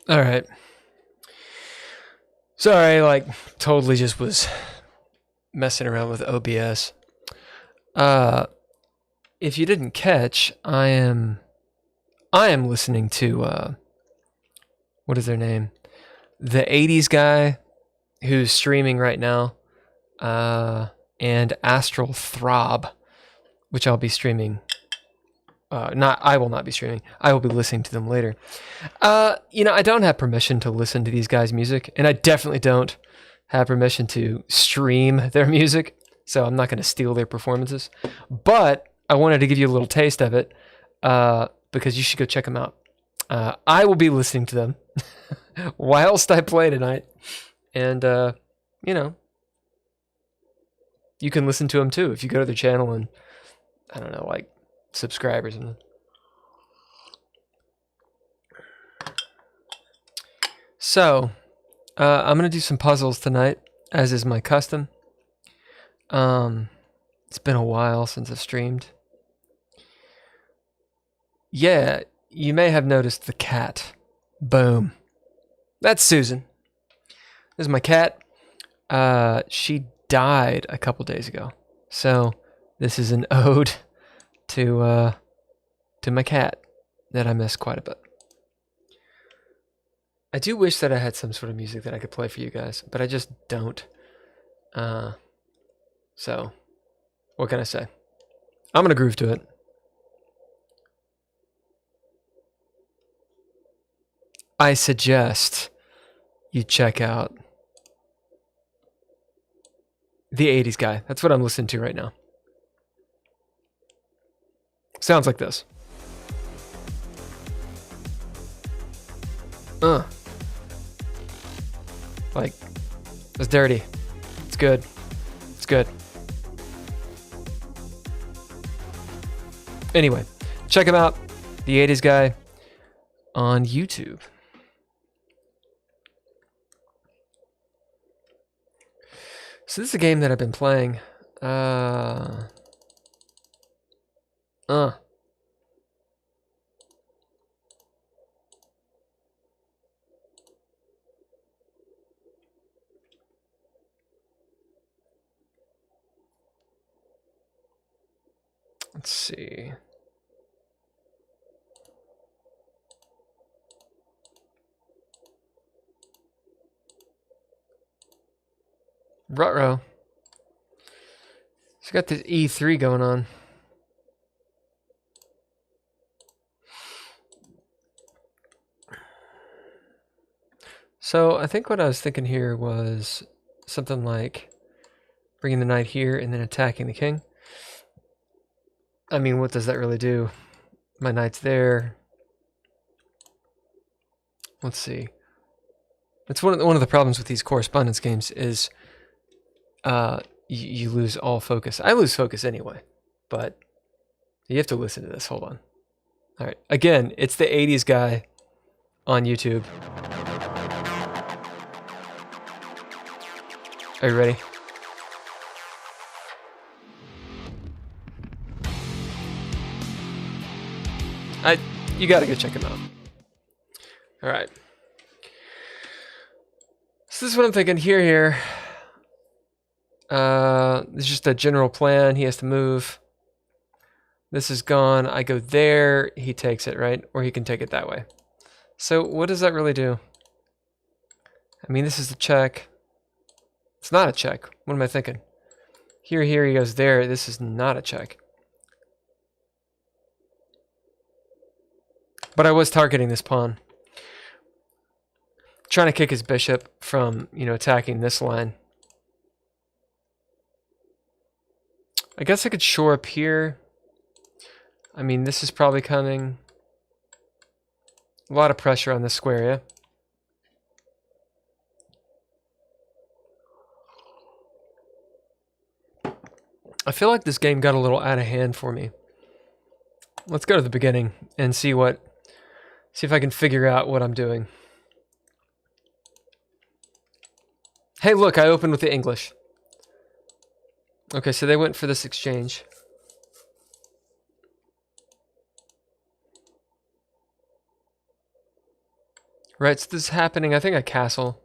All right. Sorry, like totally just was messing around with OBS. Uh, if you didn't catch, I am listening to what is their name? The '80s guy who's streaming right now, and Astral Throb, which I'll be streaming. Not I will not be streaming. I will be listening to them later. I don't have permission to listen to these guys' music, and I definitely don't have permission to stream their music, so I'm not going to steal their performances. But I wanted to give you a little taste of it, because you should go check them out. I will be listening to them whilst I play tonight, and you can listen to them too if you go to their channel and I don't know, like subscribe or something. So, I'm gonna do some puzzles tonight, as is my custom. It's been a while since I've streamed. Yeah, you may have noticed the cat. Boom. That's Susan. This is my cat. She died a couple days ago. So this is an ode to my cat that I miss quite a bit. I do wish that I had some sort of music that I could play for you guys, but I just don't. So what can I say? I'm gonna groove to it. I suggest you check out the '80s guy. That's what I'm listening to right now. Sounds like this. Like, it's dirty. It's good. It's good. Anyway, check him out. The '80s guy on YouTube. So this is a game that I've been playing. Let's see. Ruh-roh. She's got this E3 going on. So I think what I was thinking here was something like bringing the knight here and then attacking the king. I mean, what does that really do? My knight's there. Let's see. It's one of the problems with these correspondence games is you lose all focus. I lose focus anyway, but you have to listen to this. Hold on. All right. Again, it's the '80s guy on YouTube. Are you ready? You gotta go check him out. All right. So this is what I'm thinking. Here. It's just a general plan. He has to move. This is gone. I go there. He takes it, right? Or he can take it that way. So what does that really do? I mean, this is a check. It's not a check. What am I thinking? Here, he goes there. This is not a check. But I was targeting this pawn. Trying to kick his bishop from, attacking this line. I guess I could shore up here. I mean, this is probably coming. A lot of pressure on this square, yeah? I feel like this game got a little out of hand for me. Let's go to the beginning and see if I can figure out what I'm doing. Hey, look, I opened with the English. Okay, so they went for this exchange. Right, so this is happening, I think, at castle.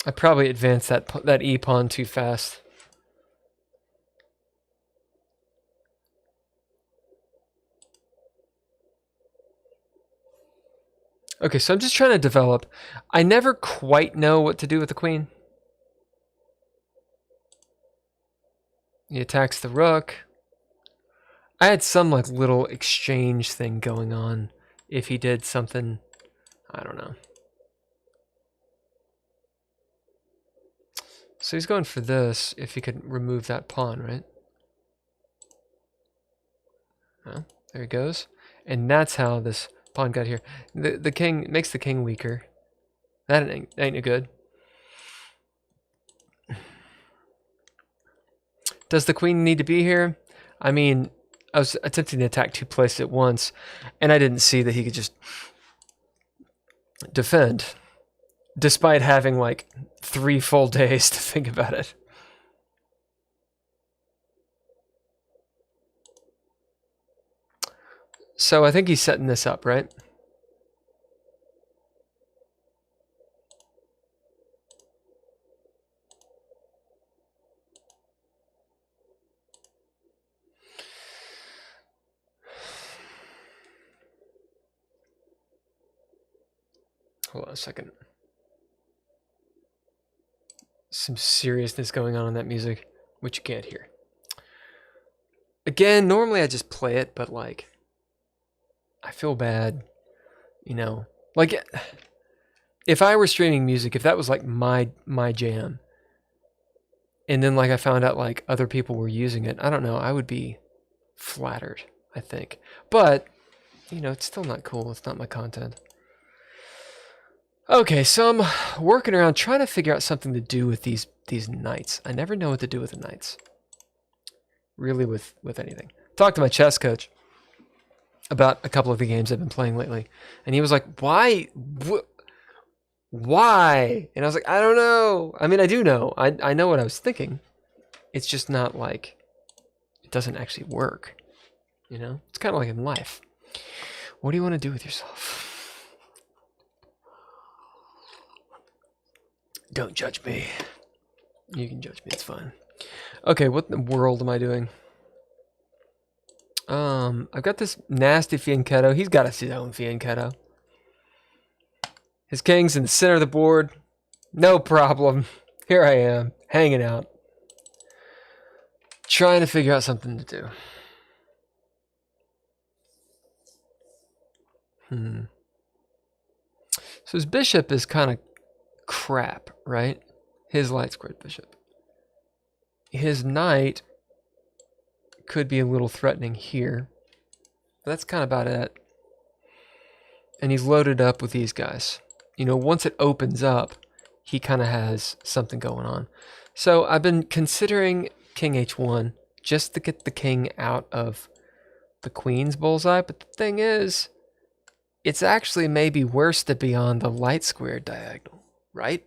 I probably advanced that e pawn too fast. Okay, so I'm just trying to develop. I never quite know what to do with the queen. He attacks the rook. I had some like little exchange thing going on if he did something, I don't know. So he's going for this if he could remove that pawn, right? Oh, there he goes. And that's how this pawn got here. The king makes the king weaker. That ain't no good. Does the queen need to be here? I mean, I was attempting to attack two places at once, and I didn't see that he could just defend, despite having like 3 full days to think about it. So I think he's setting this up, right? Hold on a second. Some seriousness going on in that music, which you can't hear. Again, normally I just play it, but like, I feel bad, you know. Like, if I were streaming music, if that was like my jam, and then like I found out like other people were using it, I don't know, I would be flattered, I think. But, you know, it's still not cool. It's not my content. Okay, so I'm working around trying to figure out something to do with these knights. I never know what to do with the knights. Really with anything. Talked to my chess coach about a couple of the games I've been playing lately, and he was like, "Why? Why?" And I was like, "I don't know. I mean, I do know. I know what I was thinking. It's just not like it doesn't actually work. You know, it's kind of like in life. What do you want to do with yourself?" Don't judge me. You can judge me, it's fine. Okay, what in the world am I doing? I've got this nasty fianchetto. He's got his own fianchetto. His king's in the center of the board. No problem. Here I am, hanging out. Trying to figure out something to do. So his bishop is kind of crap, right? His light squared bishop. His knight could be a little threatening here. But that's kind of about it. And he's loaded up with these guys. You know, once it opens up, he kind of has something going on. So I've been considering king h1 just to get the king out of the queen's bullseye. But the thing is, it's actually maybe worse to be on the light squared diagonal, right?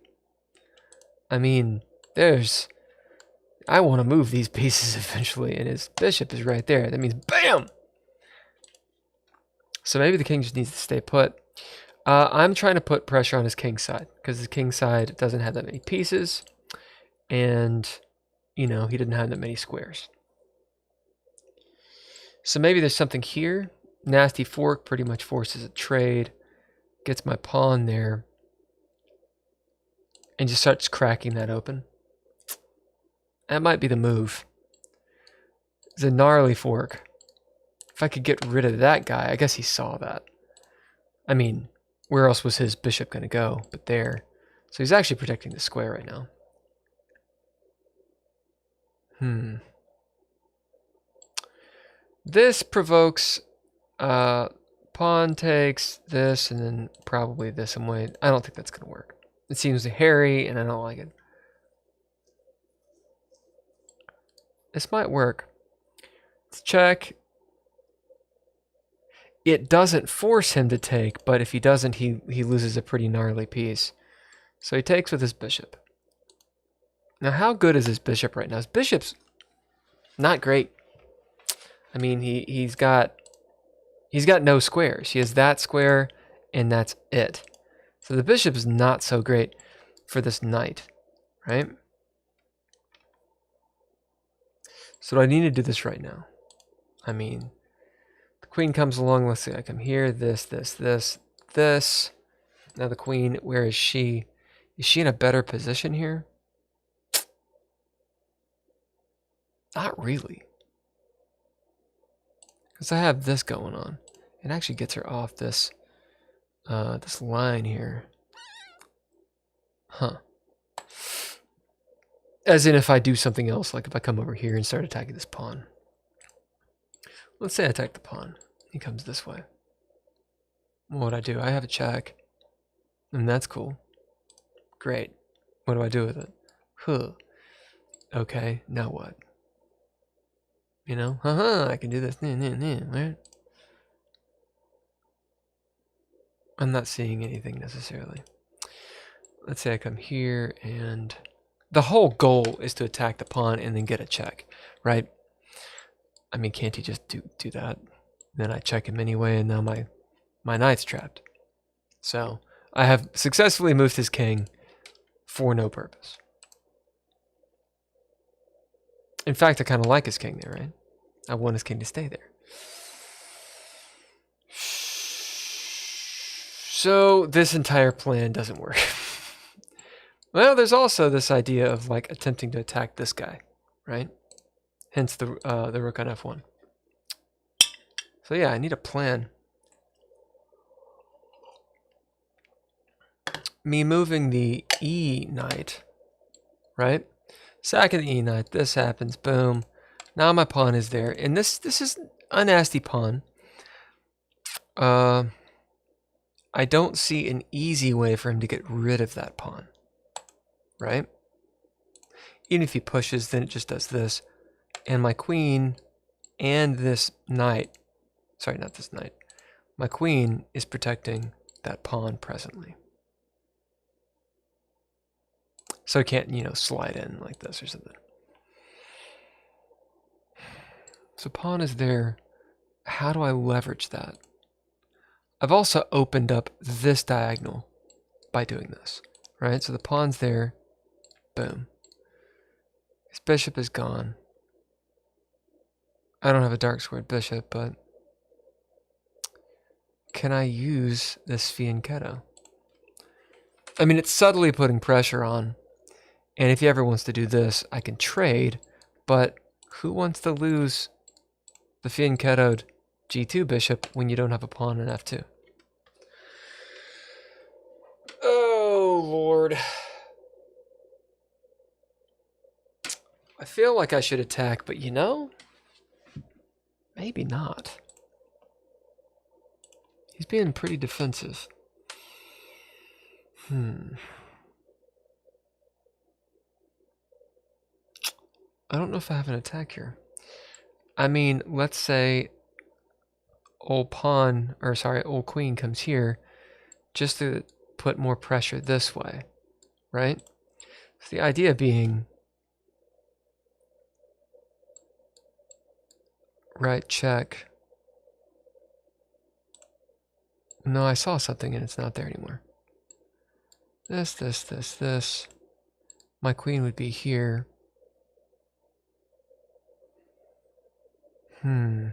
I mean, I want to move these pieces eventually, and his bishop is right there. That means BAM! So maybe the king just needs to stay put. I'm trying to put pressure on his king side, because his king side doesn't have that many pieces, and, you know, he didn't have that many squares. So maybe there's something here. Nasty fork pretty much forces a trade, gets my pawn there, and just starts cracking that open. That might be the move. It's a gnarly fork. If I could get rid of that guy, I guess he saw that. I mean, where else was his bishop going to go but there? So he's actually protecting the square right now. This provokes pawn takes this and then probably this away. I don't think that's going to work. It seems hairy and I don't like it. This might work. Let's check. It doesn't force him to take, but if he doesn't, he loses a pretty gnarly piece. So he takes with his bishop. Now, how good is his bishop right now? His bishop's not great. I mean, he's got no squares. He has that square, and that's it. So the bishop is not so great for this knight, right? So do I need to do this right now? I mean, the queen comes along. Let's see, I come here, this. Now the queen, where is she? Is she in a better position here? Not really. Because I have this going on. It actually gets her off this this line here. Huh. As in if I do something else, like if I come over here and start attacking this pawn. Let's say I attack the pawn. He comes this way. What would I do? I have a check. And that's cool. Great. What do I do with it? Huh. Okay, now what? You know? I can do this. Right? I'm not seeing anything necessarily. Let's say I come here, and the whole goal is to attack the pawn and then get a check, right? I mean, can't he just do that? Then I check him anyway, and now my knight's trapped. So I have successfully moved his king for no purpose. In fact, I kind of like his king there, right? I want his king to stay there. So this entire plan doesn't work. Well, there's also this idea of like attempting to attack this guy, right? Hence the rook on f1. So yeah, I need a plan. Me moving the e knight, right? Sacking the e knight. This happens. Boom. Now my pawn is there, and this is a nasty pawn. I don't see an easy way for him to get rid of that pawn, right? Even if he pushes, then it just does this. And my queen and this knight, sorry, not this knight, my queen is protecting that pawn presently. So it can't, you know, slide in like this or something. So pawn is there. How do I leverage that? I've also opened up this diagonal by doing this, right? So the pawn's there. Boom. His bishop is gone. I don't have a dark squared bishop, but can I use this fianchetto? I mean, it's subtly putting pressure on. And if he ever wants to do this, I can trade. But who wants to lose the fianchettoed g2 bishop when you don't have a pawn in f2? Oh, Lord. I feel like I should attack, but you know, maybe not. He's being pretty defensive. I don't know if I have an attack here. I mean, let's say old queen comes here just to put more pressure this way, right? So the idea being, right, check. No, I saw something and it's not there anymore. This. My queen would be here. Now,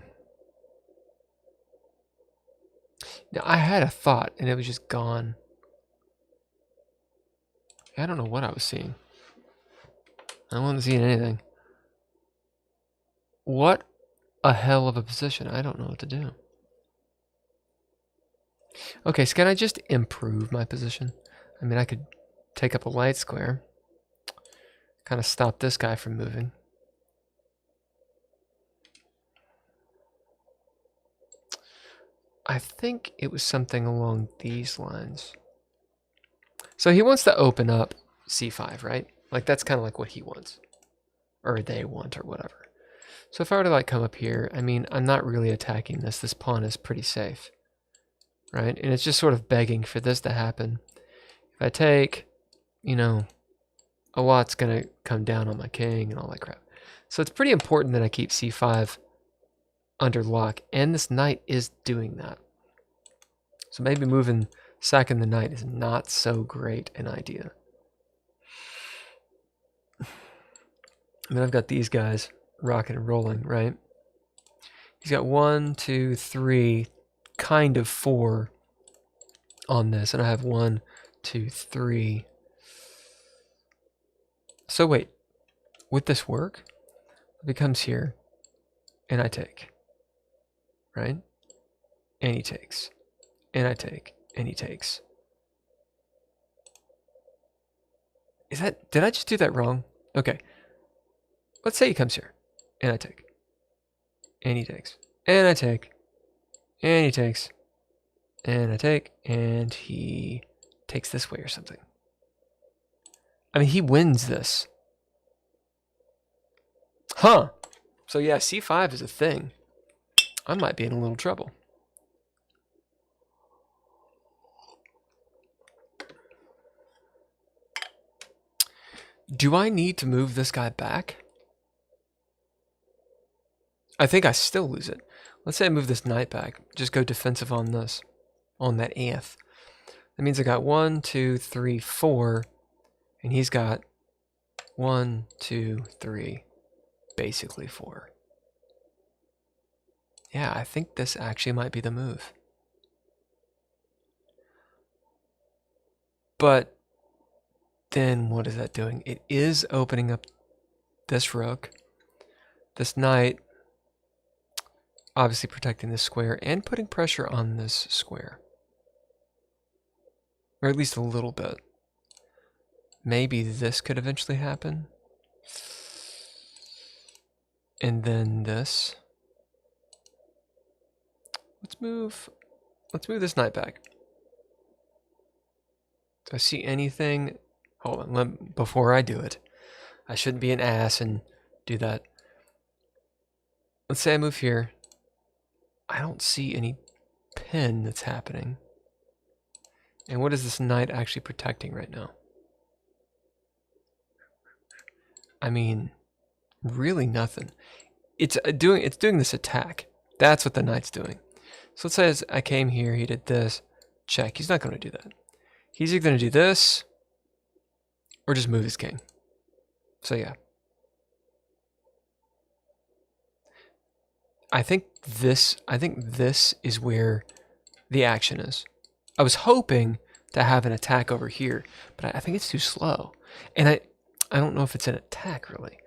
I had a thought, and it was just gone. I don't know what I was seeing. I wasn't seeing anything. What a hell of a position. I don't know what to do. Okay, so can I just improve my position? I mean, I could take up a light square. Kind of stop this guy from moving. I think it was something along these lines. So he wants to open up c5, right? Like that's kind of like what he wants. Or they want, or whatever. So if I were to like come up here, I mean, I'm not really attacking this. This pawn is pretty safe, right? And it's just sort of begging for this to happen. If I take, you know, a lot's going to come down on my king and all that crap. So it's pretty important that I keep c5 under lock, and this knight is doing that. So maybe moving sacking the knight is not so great an idea. I mean, I've got these guys rocking and rolling, right? He's got 1, 2, 3, kind of 4 on this, and I have 1, 2, 3. So wait, would this work? If it comes here, and I take, right? And he takes, and I take, and he takes. Is that, did I just do that wrong? Okay. Let's say he comes here, and I take, and he takes, and I take, and he takes, and I take, and he takes this way or something. I mean, he wins this. Huh. So yeah, c5 is a thing. I might be in a little trouble. Do I need to move this guy back? I think I still lose it. Let's say I move this knight back. Just go defensive on this. On that nth. That means I got 1, 2, 3, 4. And he's got 1, 2, 3. Basically 4. Yeah, I think this actually might be the move. But then what is that doing? It is opening up this rook. This knight. Obviously protecting this square and putting pressure on this square. Or at least a little bit. Maybe this could eventually happen. And then this. Let's move this knight back. Do I see anything? Hold on, before I do it. I shouldn't be an ass and do that. Let's say I move here. I don't see any pin that's happening. And what is this knight actually protecting right now? I mean, really nothing. It's doing this attack. That's what the knight's doing. So let's say as I came here, he did this. Check. He's not going to do that. He's either going to do this or just move his king. So yeah. I think this is where the action is. I was hoping to have an attack over here, but I think it's too slow. And I don't know if it's an attack really,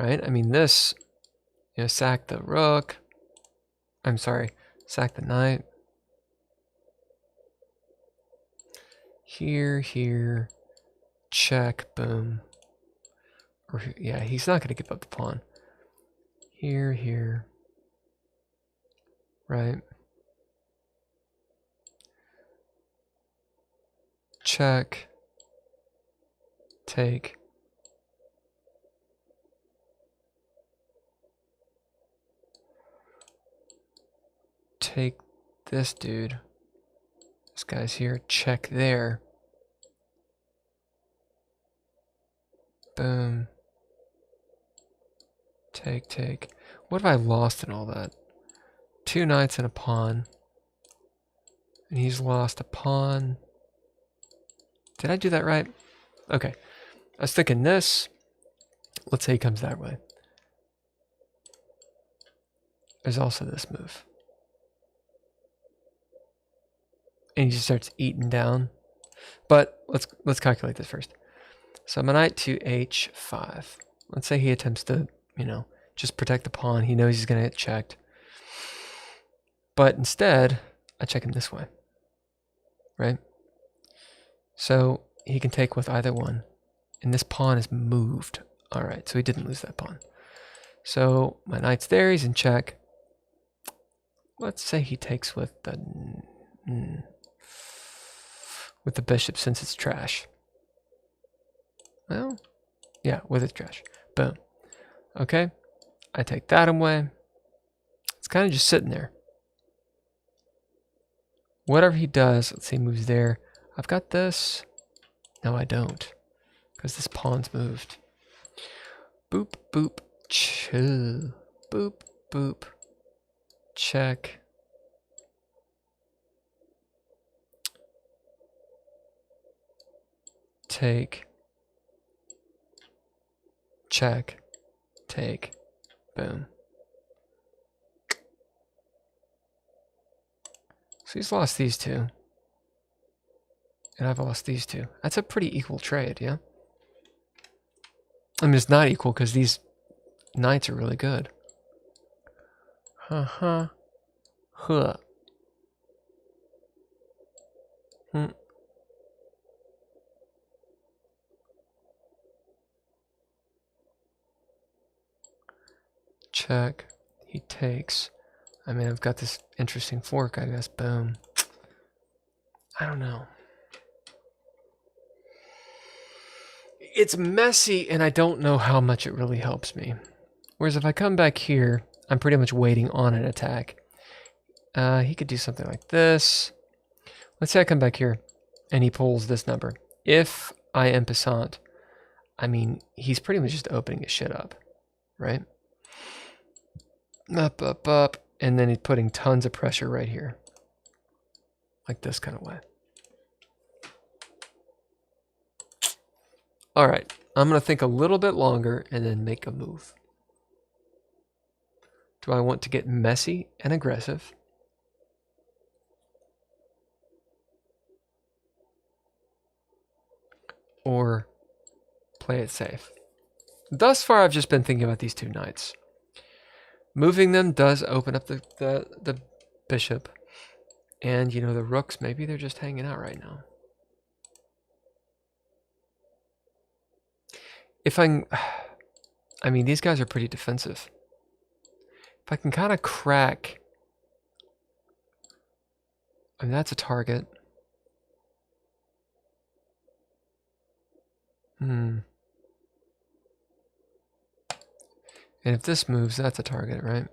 right? I mean this, you know, sack the rook. I'm sorry, sack the knight. Here, check, boom. Or yeah, he's not going to give up the pawn. Here. Right. Check. Take. Take this dude. This guy's here. Check there. Boom. Take. What have I lost in all that? 2 knights and a pawn. And he's lost a pawn. Did I do that right? Okay. I was thinking this. Let's say he comes that way. There's also this move. And he just starts eating down. But let's calculate this first. So my knight to h5. Let's say he attempts to, you know, just protect the pawn. He knows he's going to get checked. But instead, I check him this way. Right? So he can take with either one. And this pawn is moved. Alright, so he didn't lose that pawn. So my knight's there, he's in check. Let's say he takes with the bishop since it's trash. Well, yeah, with it's trash. Boom. Okay, I take that away. It's kind of just sitting there. Whatever he does, let's say he moves there. I've got this. No, I don't. because this pawn's moved. Boop, boop, chill. Boop, boop. Check. Take. Check. Take. Boom. So he's lost these two. And I've lost these two. That's a pretty equal trade, yeah? I mean, it's not equal because these knights are really good. Huh. Check. He takes. I mean, I've got this interesting fork, I guess. Boom. I don't know. It's messy, and I don't know how much it really helps me. Whereas if I come back here, I'm pretty much waiting on an attack. He could do something like this. Let's say I come back here, and he pulls this number. If I am passant, I mean, he's pretty much just opening his shit up, right? Up, and then he's putting tons of pressure right here. Like this kind of way. All right, I'm going to think a little bit longer and then make a move. Do I want to get messy and aggressive? Or play it safe? Thus far, I've just been thinking about these two knights. Moving them does open up the bishop. And, you know, the rooks, maybe they're just hanging out right now. If I mean, these guys are pretty defensive. If I can kind of crack, I mean, that's a target. And if this moves, that's a target, right?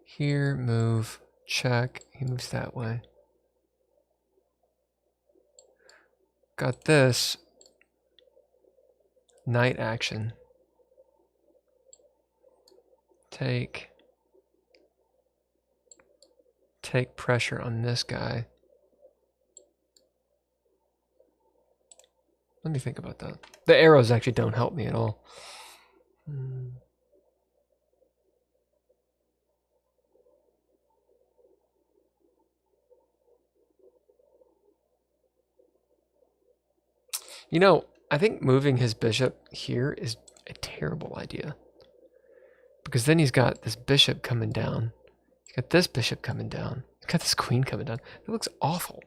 Here, move, check. He moves that way. Got this. Knight action. Take pressure on this guy. Let me think about that. The arrows actually don't help me at all. You know, I think moving his bishop here is a terrible idea. Because then he's got this bishop coming down. He's got this bishop coming down. He's got this queen coming down. That looks awful.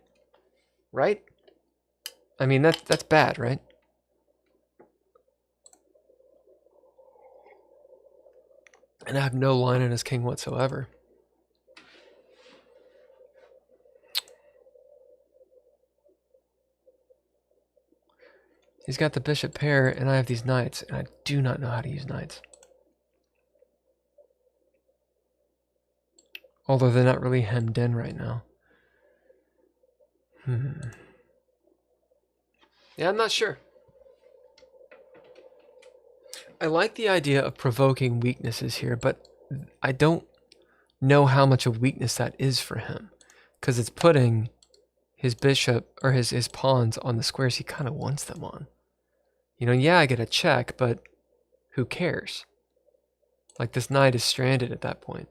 Right? I mean, that's bad, right? And I have no line on his king whatsoever. He's got the bishop pair, and I have these knights, and I do not know how to use knights. Although they're not really hemmed in right now. Yeah, I'm not sure. I like the idea of provoking weaknesses here, but I don't know how much of weakness that is for him. Because it's putting his bishop, or his pawns on the squares he kind of wants them on. You know, yeah, I get a check, but who cares? Like, this knight is stranded at that point.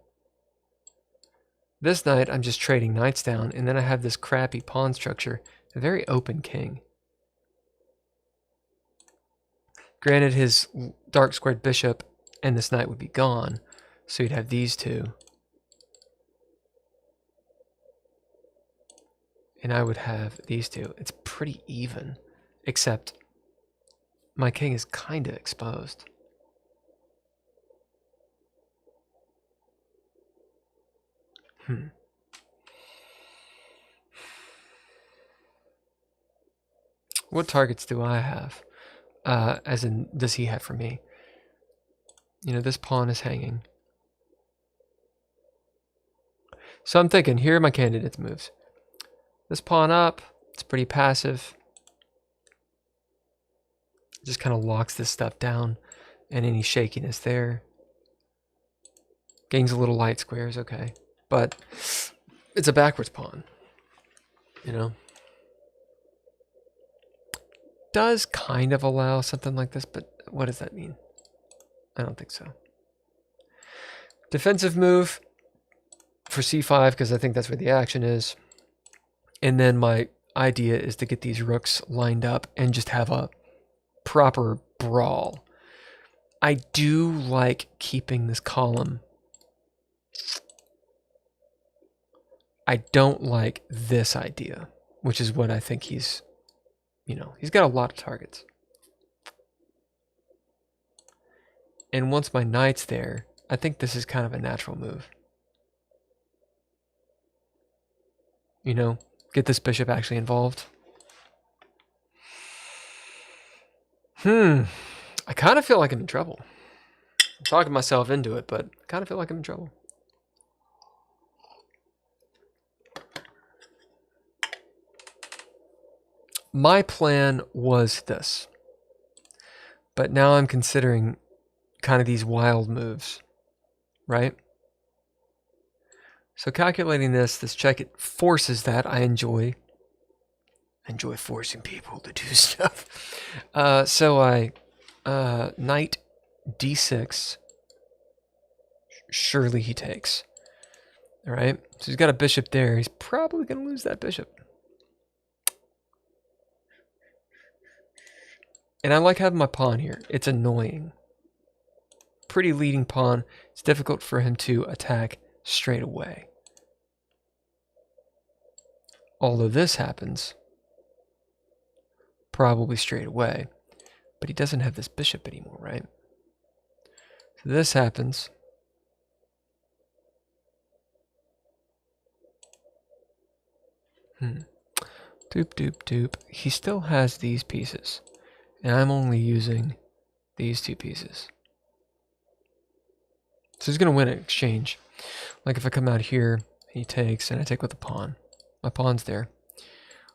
This knight, I'm just trading knights down, and then I have this crappy pawn structure, a very open king. Granted, his dark squared bishop and this knight would be gone, so you'd have these two. And I would have these two. It's pretty even, except my king is kind of exposed. What targets do I have? As in, does he have for me? You know, this pawn is hanging. So I'm thinking, here are my candidates' moves. This pawn up, it's pretty passive. Just kind of locks this stuff down, and any shakiness there. Gains a little light squares, okay. But it's a backwards pawn, you know? Does kind of allow something like this, but what does that mean? I don't think so. Defensive move for c5, because I think that's where the action is. And then my idea is to get these rooks lined up and just have a proper brawl. I do like keeping this column. I don't like this idea, which is what I think he's, you know, he's got a lot of targets. And once my knight's there, I think this is kind of a natural move. You know, get this bishop actually involved. I kind of feel like I'm in trouble. I'm talking myself into it, but I kind of feel like I'm in trouble. My plan was this, but now I'm considering kind of these wild moves, right? So calculating this check, it forces that. I enjoy forcing people to do stuff. So I knight d6. Surely he takes. All right. So he's got a bishop there. He's probably going to lose that bishop. And I like having my pawn here. It's annoying. Pretty leading pawn. It's difficult for him to attack straight away. Although this happens probably straight away. But he doesn't have this bishop anymore, right? So this happens. Doop, doop, doop. He still has these pieces. And I'm only using these two pieces. So he's going to win an exchange. Like if I come out here, he takes, and I take with the pawn. My pawn's there.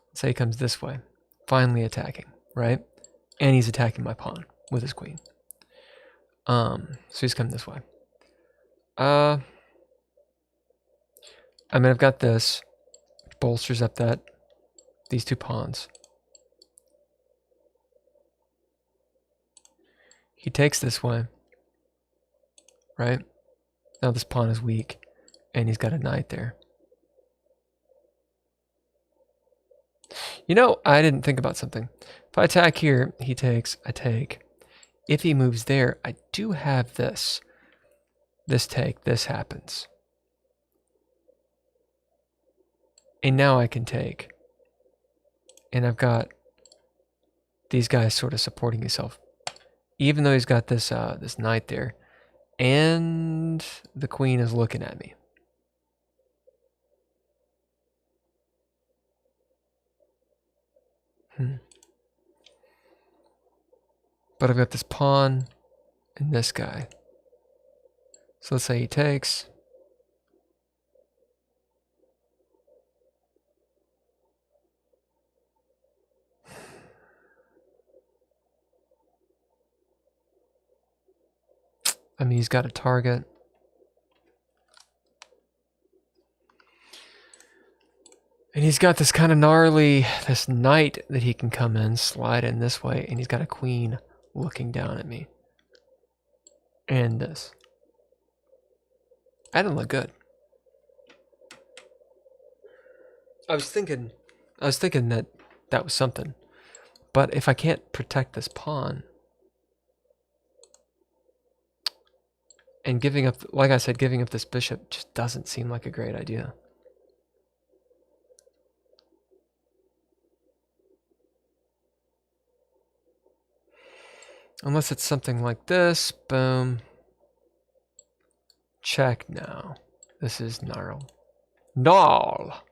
Let's say he comes this way. Finally attacking, right? And he's attacking my pawn with his queen. So he's coming this way. I mean, I've got this. Bolsters up these two pawns. He takes this way, right? Now this pawn is weak, and he's got a knight there. You know, I didn't think about something. If I attack here, he takes, I take. If he moves there, I do have this. This take, this happens. And now I can take. And I've got these guys sort of supporting himself. Even though he's got this this knight there. And the queen is looking at me. But I've got this pawn and this guy. So let's say he takes. I mean, he's got a target. And he's got this kind of gnarly, this knight that he can come in, slide in this way, and he's got a queen looking down at me. And this. That didn't look good. I was thinking that that was something. But if I can't protect this pawn, and giving up, like I said, giving up this bishop just doesn't seem like a great idea. Unless it's something like this, boom. Check now. This is gnarl. Gnarl.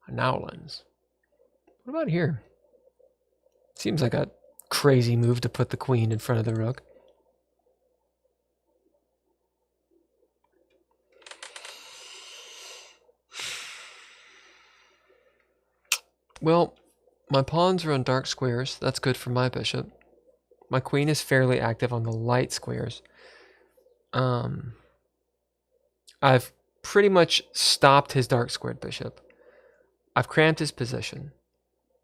Nowlands. What about here? Seems like a crazy move to put the queen in front of the rook. Well, my pawns are on dark squares. That's good for my bishop. My queen is fairly active on the light squares. I've pretty much stopped his dark squared bishop. I've cramped his position,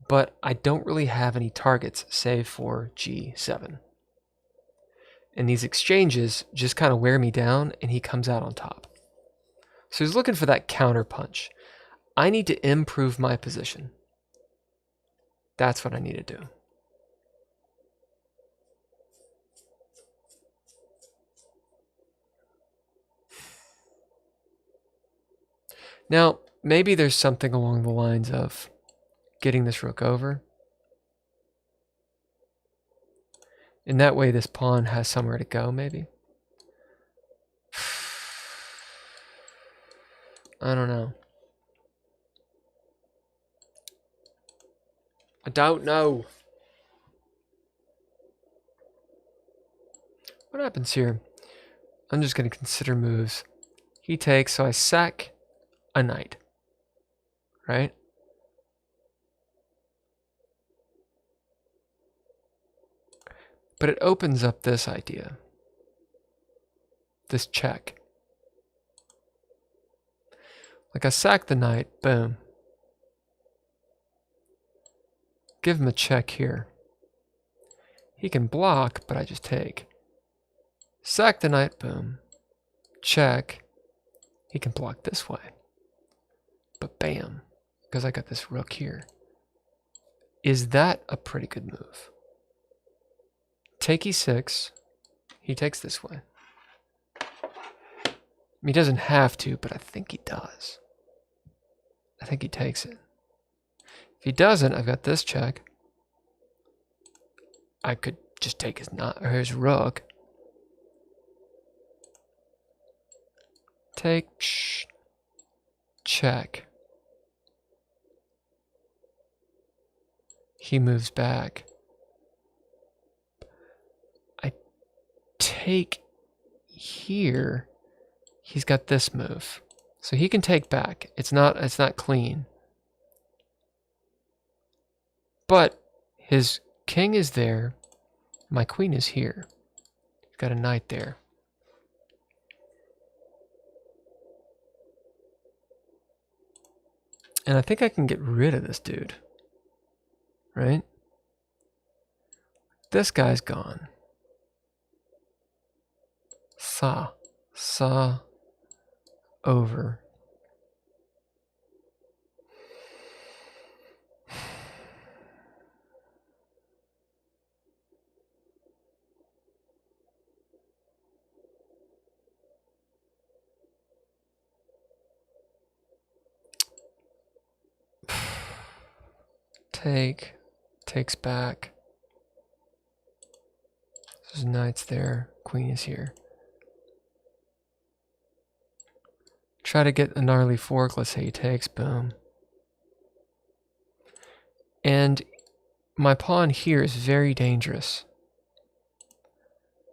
but I don't really have any targets save for g7. And these exchanges just kind of wear me down, and he comes out on top. So he's looking for that counter punch. I need to improve my position. That's what I need to do. Now, maybe there's something along the lines of getting this rook over. In that way, this pawn has somewhere to go, maybe. I don't know. I don't know. What happens here? I'm just going to consider moves. He takes, so I sack a knight. Right? But it opens up this idea. This check. Like I sack the knight, boom. Give him a check here. He can block, but I just take. Sack the knight, boom. Check. He can block this way. But bam, because I got this rook here. Is that a pretty good move? Take e6. He takes this way. He doesn't have to, but I think he does. I think he takes it. If he doesn't, I've got this check. I could just take his knight or his rook. Take, check. He moves back. I take here. He's got this move. So he can take back. It's not clean. But his king is there. My queen is here. He's got a knight there. And I think I can get rid of this dude. Right? This guy's gone. Sa over. Takes back. There's knights there. Queen is here. Try to get a gnarly fork. Let's say he takes. Boom. And my pawn here is very dangerous.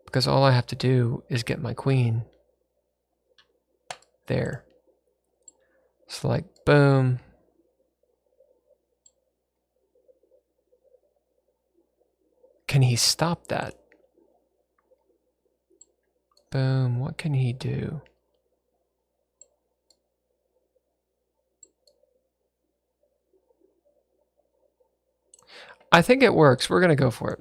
Because all I have to do is get my queen there. So like, boom. Can he stop that? Boom. What can he do? I think it works. We're going to go for it.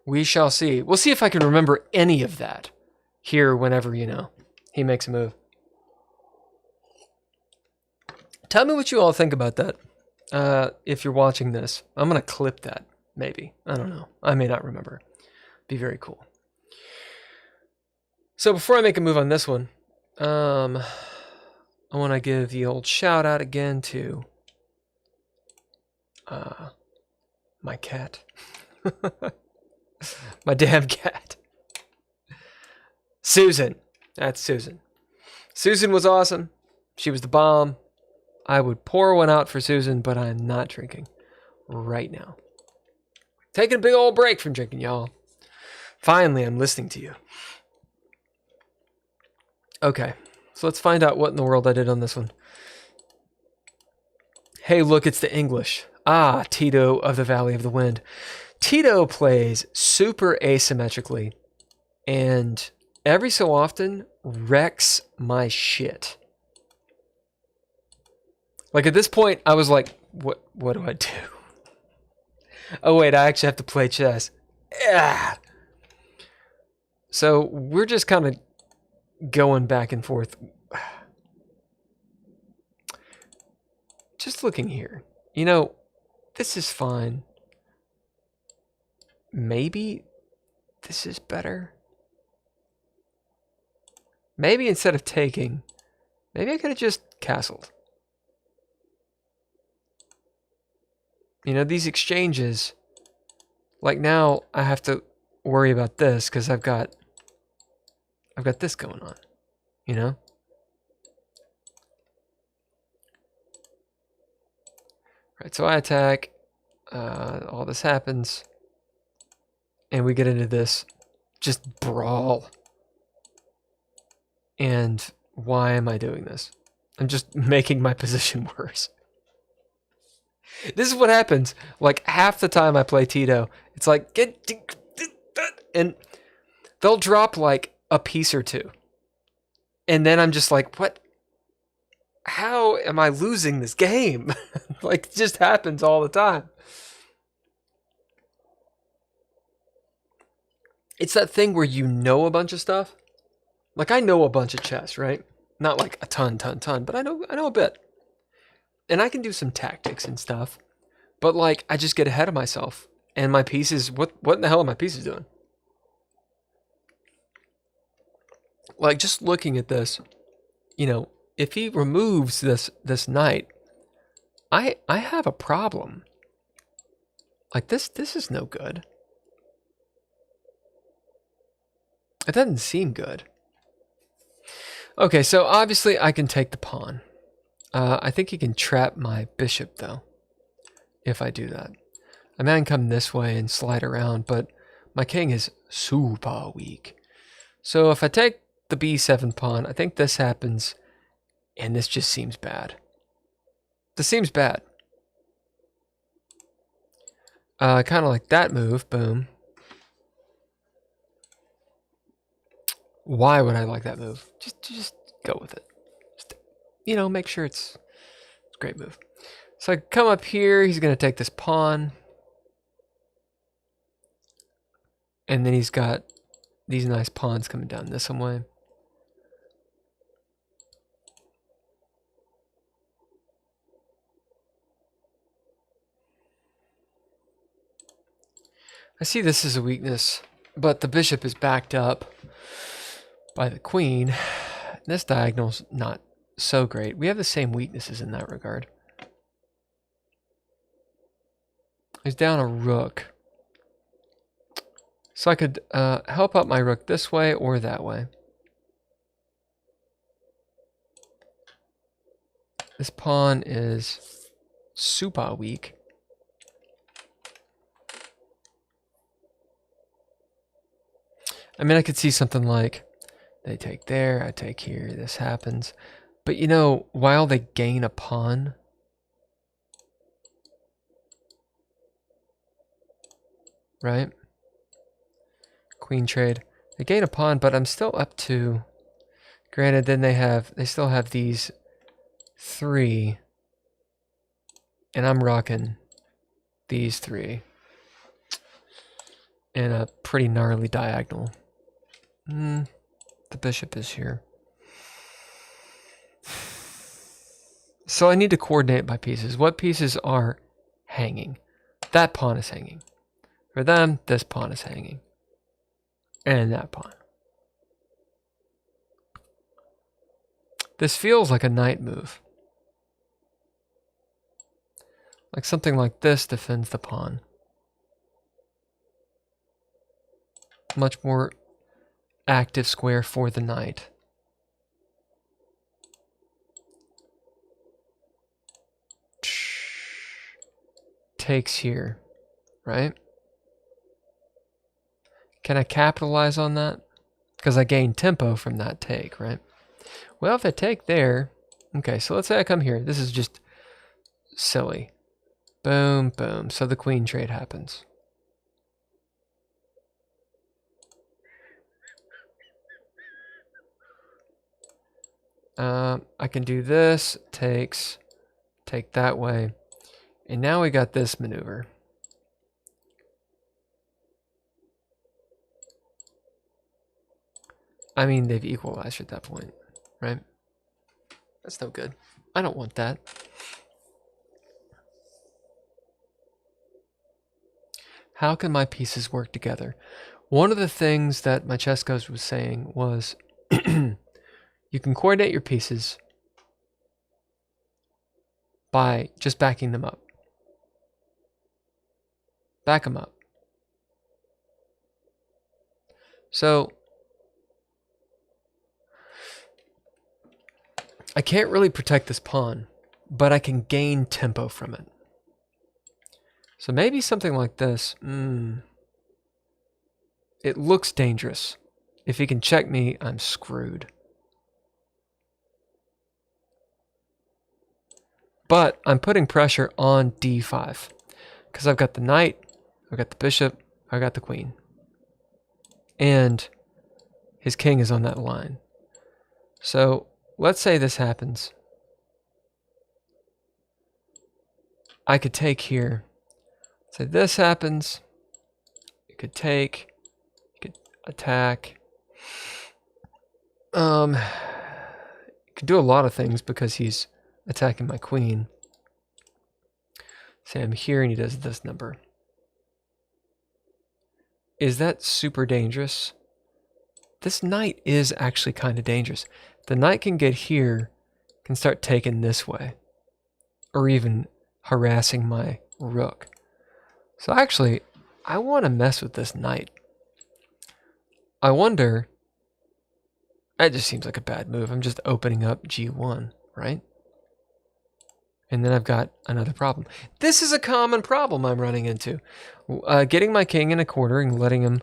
We shall see. We'll see if I can remember any of that here whenever, he makes a move. Tell me what you all think about that. If you're watching this, I'm going to clip that, maybe. I don't know. I may not remember. Be very cool. So before I make a move on this one, I want to give the old shout out again to my cat. My damn cat. Susan. That's Susan. Susan was awesome. She was the bomb. I would pour one out for Susan, but I'm not drinking right now. Taking a big old break from drinking, y'all. Finally, I'm listening to you. Okay, so let's find out what in the world I did on this one. Hey, look, it's the English. Ah, Tito of the Valley of the Wind. Tito plays super asymmetrically and every so often wrecks my shit. Like at this point, I was like, what do I do? Oh wait, I actually have to play chess. Yeah. So we're just kind of going back and forth. Just looking here. You know, this is fine. Maybe this is better. Maybe instead of taking, maybe I could have just castled. You know, these exchanges, like now I have to worry about this because I've got this going on, you know? Right, so I attack, all this happens, and we get into this just brawl. And why am I doing this? I'm just making my position worse. This is what happens. Like half the time I play Tito, it's like and they'll drop like a piece or two. And then I'm just like, what? How am I losing this game? Like it just happens all the time. It's that thing where you know a bunch of stuff. Like I know a bunch of chess, right? Not like a ton, but I know a bit. And I can do some tactics and stuff. But like I just get ahead of myself. And my pieces, what in the hell are my pieces doing? Like just looking at this, you know, if he removes this knight, I have a problem. Like this is no good. It doesn't seem good. Okay, so obviously I can take the pawn. I think he can trap my bishop though, if I do that. I mean, I can come this way and slide around, but my king is super weak. So if I take the b7 pawn, I think this happens, and this just seems bad. This seems bad. Kind of like that move, boom. Why would I like that move? Just go with it. Just, you know, make sure it's a great move. So I come up here, he's going to take this pawn. And then he's got these nice pawns coming down this way. I see this as a weakness, but the bishop is backed up by the queen. This diagonal's not so great. We have the same weaknesses in that regard. He's down a rook. So I could help out my rook this way or that way. This pawn is super weak. I mean, I could see something like they take there, I take here, this happens. But you know, while they gain a pawn, right? Queen trade. They gain a pawn, but I'm still up to, granted, then they still have these three, and I'm rocking these three and a pretty gnarly diagonal. The bishop is here. So I need to coordinate my pieces. What pieces are hanging? That pawn is hanging. For them, this pawn is hanging. And that pawn. This feels like a knight move. Like something like this defends the pawn. Much more active square for the knight. Takes here, right? Can I capitalize on that? Because I gain tempo from that take, right? Well, if I take there, okay, so let's say I come here. This is just silly. Boom, boom. So the queen trade happens. I can do this. Take that way. And now we got this maneuver. I mean, they've equalized at that point, right? That's no good. I don't want that. How can my pieces work together? One of the things that my chess coach was saying was you can coordinate your pieces by just backing them up. Back them up. So I can't really protect this pawn, but I can gain tempo from it. So maybe something like this. It looks dangerous. If he can check me, I'm screwed. But I'm putting pressure on d5 because I've got the knight, I've got the bishop, I've got the queen. And his king is on that line. So let's say this happens. I could take here. Say this happens. You could take. You could attack. You could do a lot of things because he's attacking my queen. Say I'm here and he does this number. Is that super dangerous? This knight is actually kind of dangerous. The knight can get here, can start taking this way, or even harassing my rook. So actually, I want to mess with this knight. I wonder, that just seems like a bad move. I'm just opening up g1, right? And then I've got another problem. This is a common problem I'm running into. Getting my king in a corner and letting him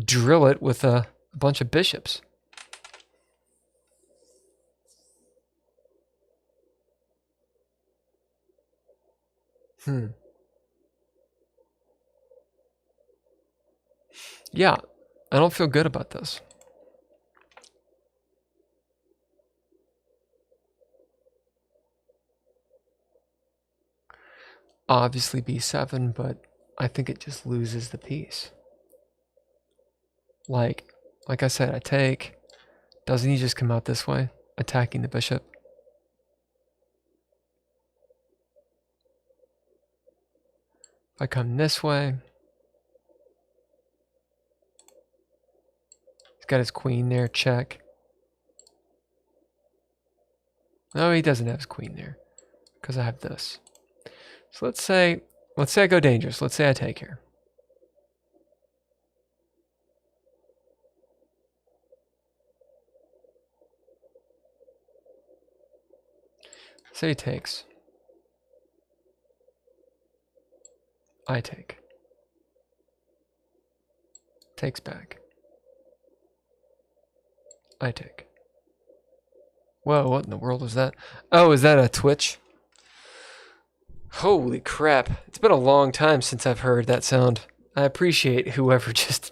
drill it with a bunch of bishops. Yeah, I don't feel good about this. Obviously b7, but I think it just loses the piece. Like I said, I take. Doesn't he just come out this way, attacking the bishop? If I come this way, he's got his queen there, check. No, he doesn't have his queen there, because I have this. So let's say I go dangerous. Let's say I take here. Say he takes. I take. Takes back. I take. Whoa, what in the world was that? Oh, is that a Twitch? Holy crap. It's been a long time since I've heard that sound. I appreciate whoever just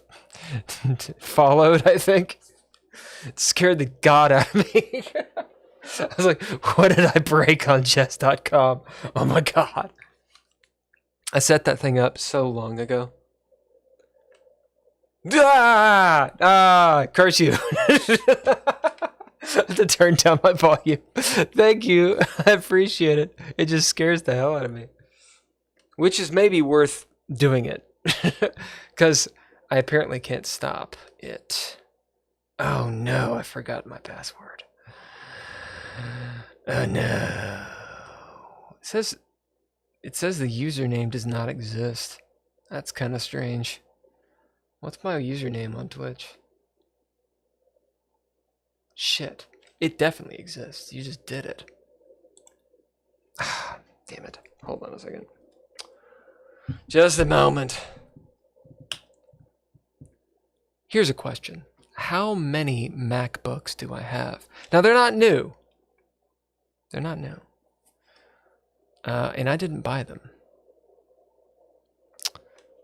followed, I think. It scared the god out of me. I was like, what did I break on chess.com? Oh my god. I set that thing up so long ago. Curse you. I have to turn down my volume. Thank you. I appreciate it. It just scares the hell out of me. Which is maybe worth doing it. Because I apparently can't stop it. Oh no, I forgot my password. Oh no. It says the username does not exist. That's kind of strange. What's my username on Twitch? Shit. It definitely exists. You just did it. Damn it. Hold on a second. Just a moment. Here's a question. How many MacBooks do I have? Now, they're not new. They're not new. And I didn't buy them.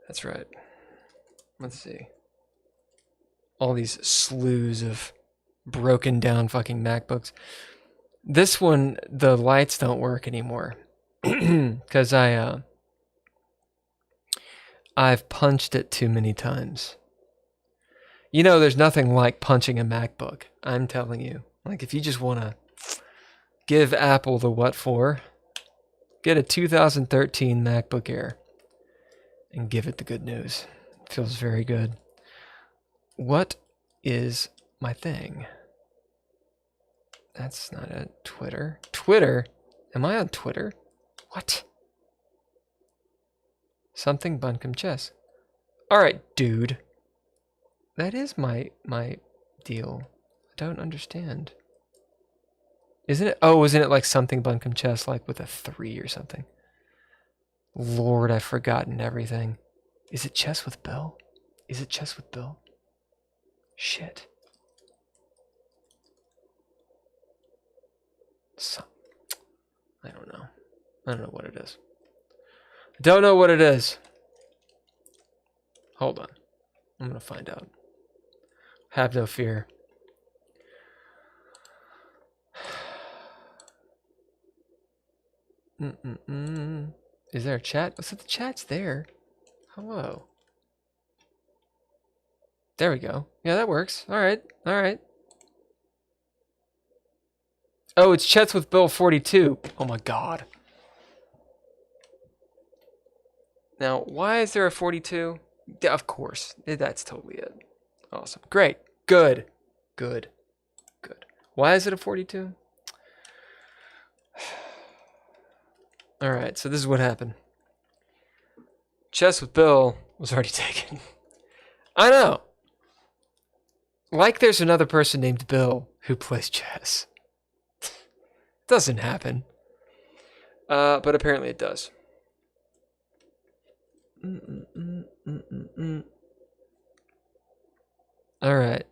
That's right. Let's see. All these slews of broken down fucking MacBooks. This one, the lights don't work anymore. Because I've punched it too many times. You know, there's nothing like punching a MacBook. I'm telling you. Like, if you just want to give Apple the what for, get a 2013 MacBook Air and give it the good news. It feels very good. What is my thing? That's not a Twitter. Twitter? Am I on Twitter? What? Something Buncombe Chess. Alright, dude. That is my deal. I don't understand. Isn't it? Oh, isn't it like something Buncombe Chess, like with a 3 or something? Lord, I've forgotten everything. Is it Chess with Bill? Is it Chess with Bill? Shit. I don't know. I don't know what it is. I don't know what it is. Hold on. I'm gonna find out. Have no fear. Is there a chat? Oh, so the chat's there. Hello. There we go. Yeah, that works. All right. All right. Oh, it's Chats with Bill 42. Oh my god. Now, why is there a 42? Yeah, of course. That's totally it. Awesome. Great. Good. Good. Good. Why is it a 42? Alright, so this is what happened. Chess with Bill was already taken. I know. Like there's another person named Bill who plays chess. Doesn't happen. But apparently it does. Alright.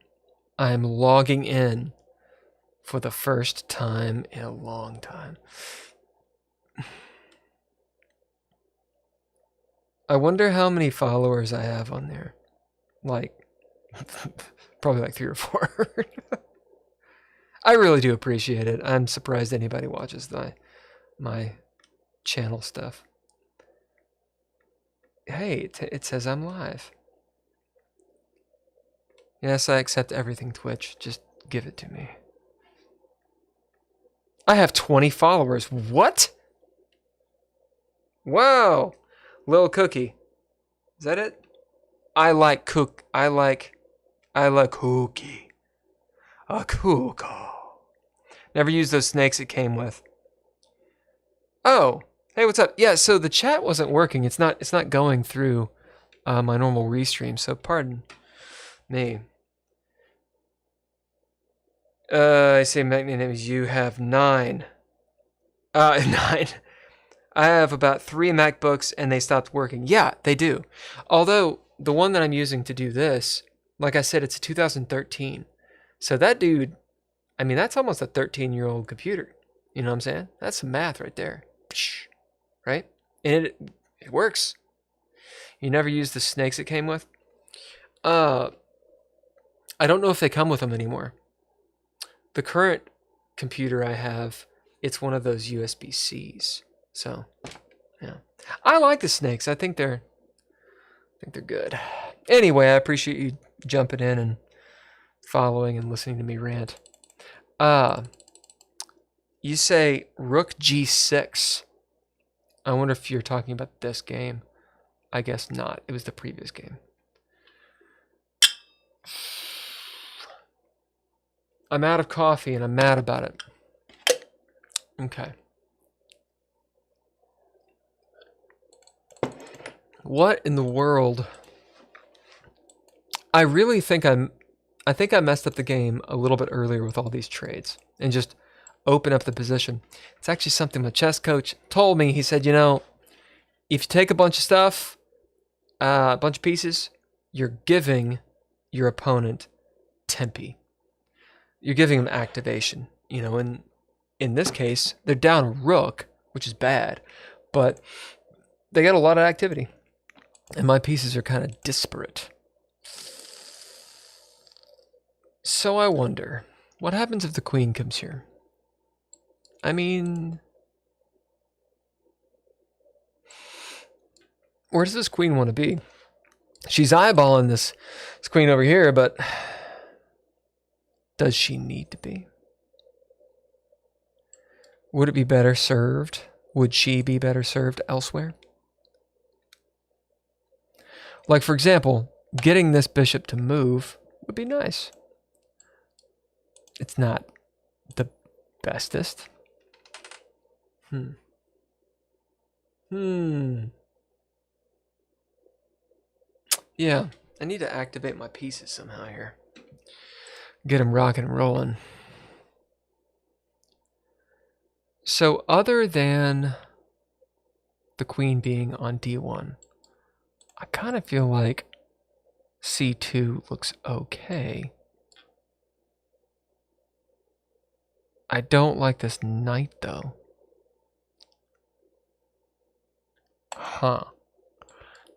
I'm logging in for the first time in a long time. I wonder how many followers I have on there. Like, probably like 3 or 4. I really do appreciate it. I'm surprised anybody watches my channel stuff. Hey, it says I'm live. Yes, I accept everything, Twitch. Just give it to me. I have 20 followers. What? Wow. Little Cookie. Is that it? I like cookie. A cuckoo. Never used those snakes it came with. Oh. Hey, what's up? Yeah, so the chat wasn't working. It's not going through my normal restream, so pardon me. I say my name is you have 9. 9. I have about 3 MacBooks and they stopped working. Yeah, they do. Although the one that I'm using to do this, like I said, it's a 2013. So that dude, I mean, that's almost a 13-year-old computer. You know what I'm saying? That's some math right there. Right? And it works. You never used the snakes it came with? I don't know if they come with them anymore. The current computer I have, it's one of those USB-Cs. So, yeah. I like the snakes. I think they're good. Anyway, I appreciate you jumping in and following and listening to me rant. You say Rook G6. I wonder if you're talking about this game. I guess not. It was the previous game. I'm out of coffee and I'm mad about it. Okay. What in the world? I really think I think I messed up the game a little bit earlier with all these trades and just open up the position. It's actually something my chess coach told me. He said, you know, if you take a bunch of stuff, a bunch of pieces, you're giving your opponent tempi. You're giving them activation. You know, and in this case, they're down a rook, which is bad, but they got a lot of activity. And my pieces are kind of disparate. So I wonder, what happens if the queen comes here? I mean, where does this queen want to be? She's eyeballing this queen over here, but does she need to be? Would it be better served? Would she be better served elsewhere? Like, for example, getting this bishop to move would be nice. It's not the bestest. Yeah, I need to activate my pieces somehow here. Get them rocking and rolling. So other than the queen being on d1, I kind of feel like c2 looks okay. I don't like this knight though. Huh.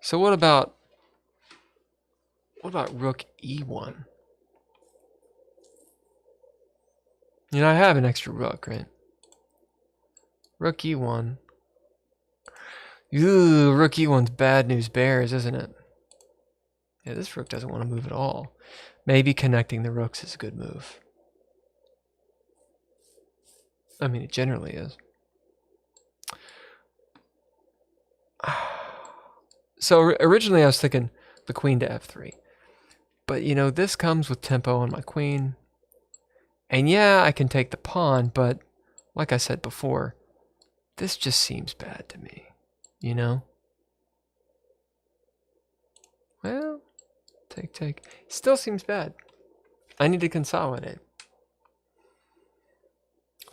So what about rook e1? You know, I have an extra rook, right? Rook e1. Ooh, rook e1's bad news bears, isn't it? Yeah, this rook doesn't want to move at all. Maybe connecting the rooks is a good move. I mean, it generally is. So originally I was thinking the queen to f3. But, you know, this comes with tempo on my queen. And yeah, I can take the pawn, but like I said before, this just seems bad to me, you know? Well, take. Still seems bad. I need to consolidate.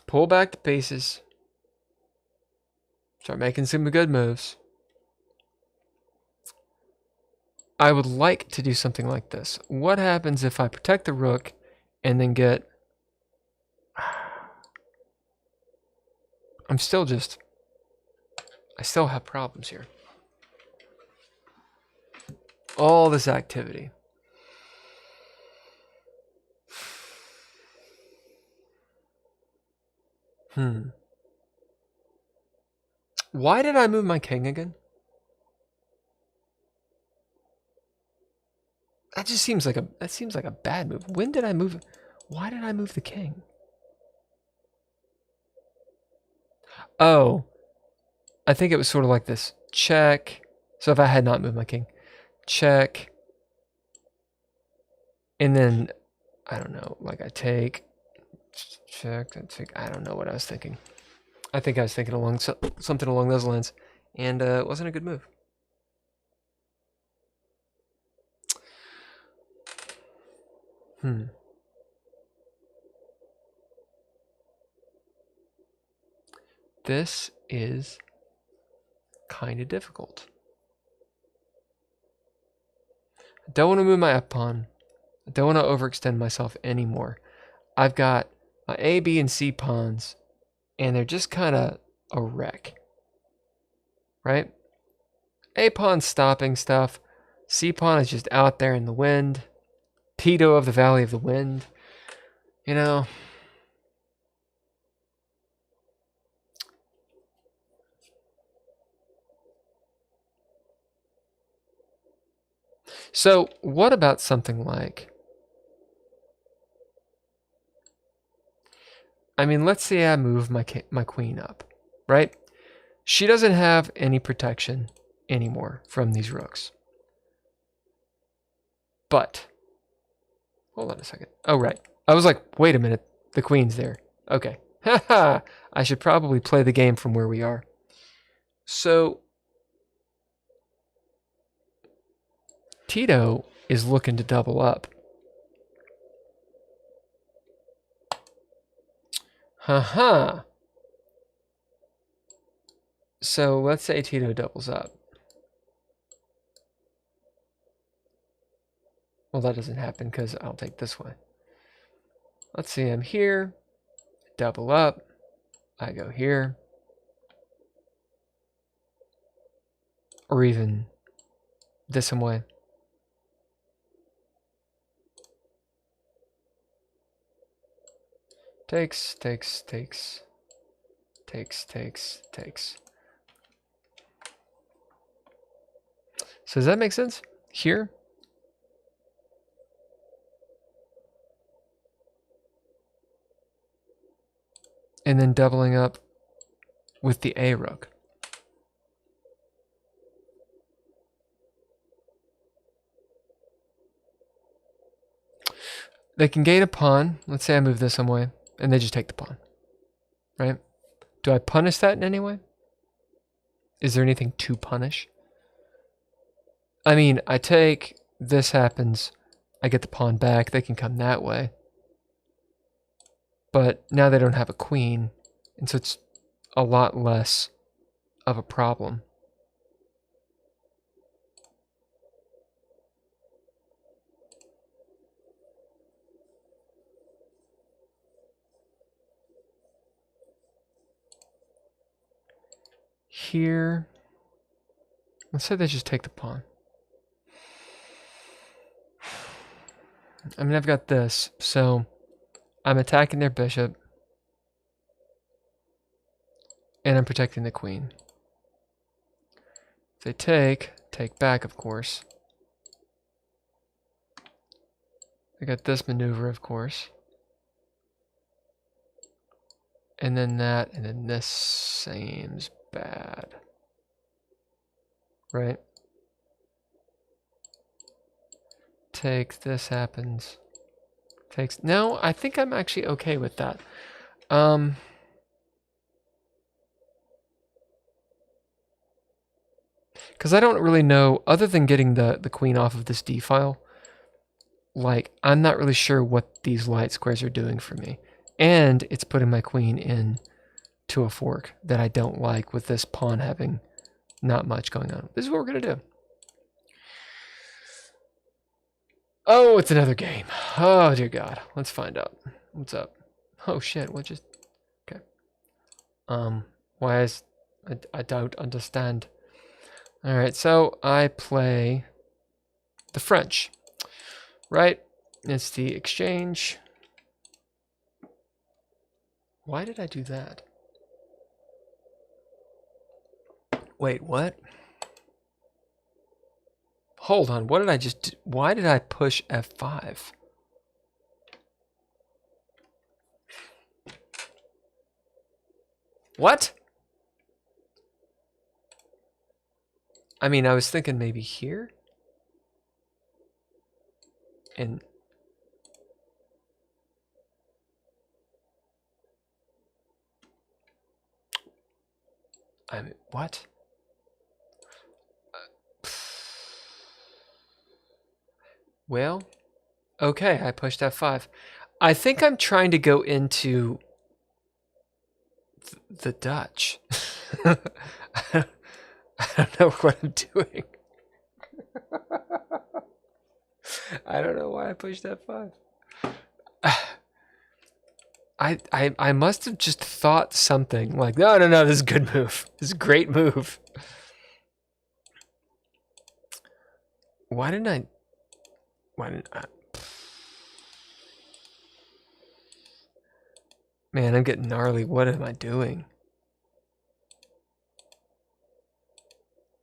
Pull back the pieces. Start making some good moves. I would like to do something like this. What happens if I protect the rook and then get... I still have problems here. All this activity. Why did I move my king again? That just seems like a bad move. When did I move? Why did I move the king? Oh, I think it was sort of like this. Check. So if I had not moved my king, check. And then, I don't know, like I take, check, I take, I don't know what I was thinking. I think I was thinking along something along those lines. And it wasn't a good move. This is kind of difficult. I don't want to move my f pawn. I don't want to overextend myself anymore. I've got my A, B, and C pawns, and they're just kind of a wreck. Right? A pawn's stopping stuff. C pawn is just out there in the wind. Tito of the Valley of the Wind. You know. So what about something like... I mean, let's say I move my queen up, right? She doesn't have any protection anymore from these rooks. But, hold on a second. Oh, right. I was like, wait a minute. The queen's there. Okay. Haha. I should probably play the game from where we are. So, Tito is looking to double up. Haha. So let's say Tito doubles up. Well, that doesn't happen because I'll take this way. Let's see, I'm here. Double up. I go here. Or even this some way. Takes. So does that make sense? Here? And then doubling up with the A rook. They can gain a pawn. Let's say I move this some way, and they just take the pawn. Right? Do I punish that in any way? Is there anything to punish? I mean, I take, this happens, I get the pawn back, they can come that way. But now they don't have a queen, and so it's a lot less of a problem. Here, let's say they just take the pawn. I mean, I've got this, so I'm attacking their bishop, and I'm protecting the queen. If they take back, of course. I got this maneuver, of course. And then that, and then this seems bad. Right? Take, this happens. Takes, no, I think I'm actually okay with that. Because I don't really know, other than getting the queen off of this D file, like, I'm not really sure what these light squares are doing for me. And it's putting my queen in to a fork that I don't like, with this pawn having not much going on. This is what we're going to do. Oh, it's another game. Oh, dear God. Let's find out. What's up? Oh, shit. What just... Okay. Why is... I don't understand. All right, so I play the French, right? It's the exchange. Why did I do that? Wait, what? Hold on, what did I just do? Why did I push F5? What? I mean, I was thinking maybe here. And I mean, what? Well, okay, I pushed F5. I think I'm trying to go into the Dutch. I don't know what I'm doing. I don't know why I pushed F5. I must have just thought something like, no, this is a good move. This is a great move. Why didn't I? Man, I'm getting gnarly. What am I doing?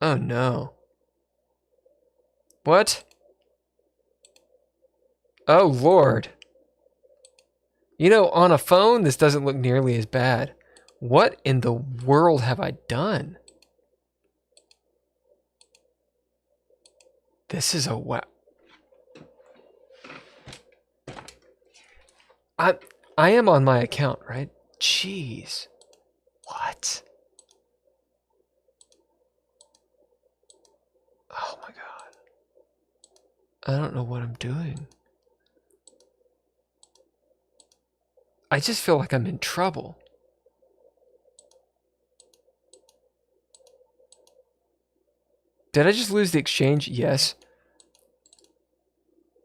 Oh no. What? Oh Lord. You know, on a phone, this doesn't look nearly as bad. What in the world have I done? This is a wow. I am on my account, right? Jeez. What? Oh my God. I don't know what I'm doing. I just feel like I'm in trouble. Did I just lose the exchange? Yes.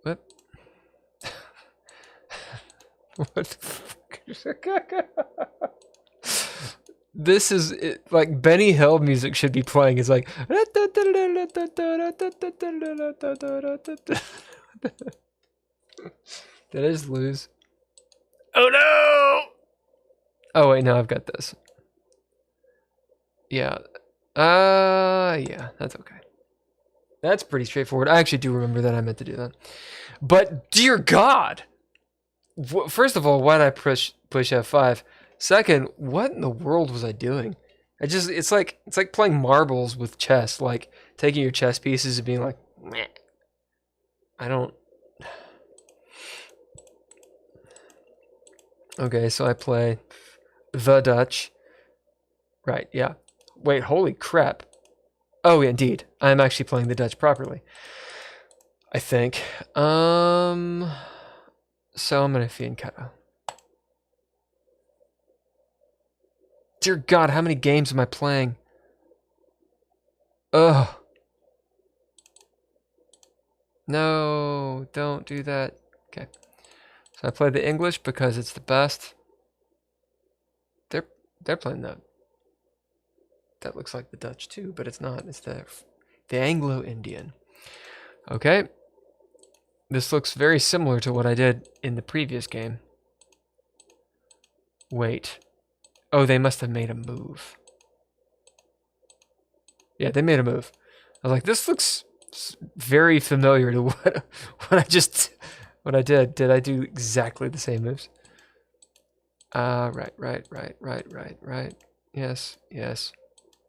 What? What the fuck? This is like Benny Hill music should be playing. It's like Did I just lose? Oh no! Oh wait, no, I've got this. Yeah. Yeah, that's okay. That's pretty straightforward. I actually do remember that I meant to do that. But dear God! First of all, why did I push F5? Second, what in the world was I doing? It's like playing marbles with chess, like taking your chess pieces and being like, meh. I don't. Okay, so I play the Dutch. Right, yeah. Wait, holy crap. Oh, indeed. I'm actually playing the Dutch properly. I think. So I'm gonna fianchetto. Dear God, how many games am I playing? Ugh. No, don't do that. Okay. So I play the English because it's the best. They're playing that. That looks like the Dutch too, but it's not. It's the Anglo-Indian. Okay. This looks very similar to what I did in the previous game. Wait. Oh, they must have made a move. Yeah, they made a move. I was like, this looks very familiar to what I did. Did I do exactly the same moves? Right. Yes.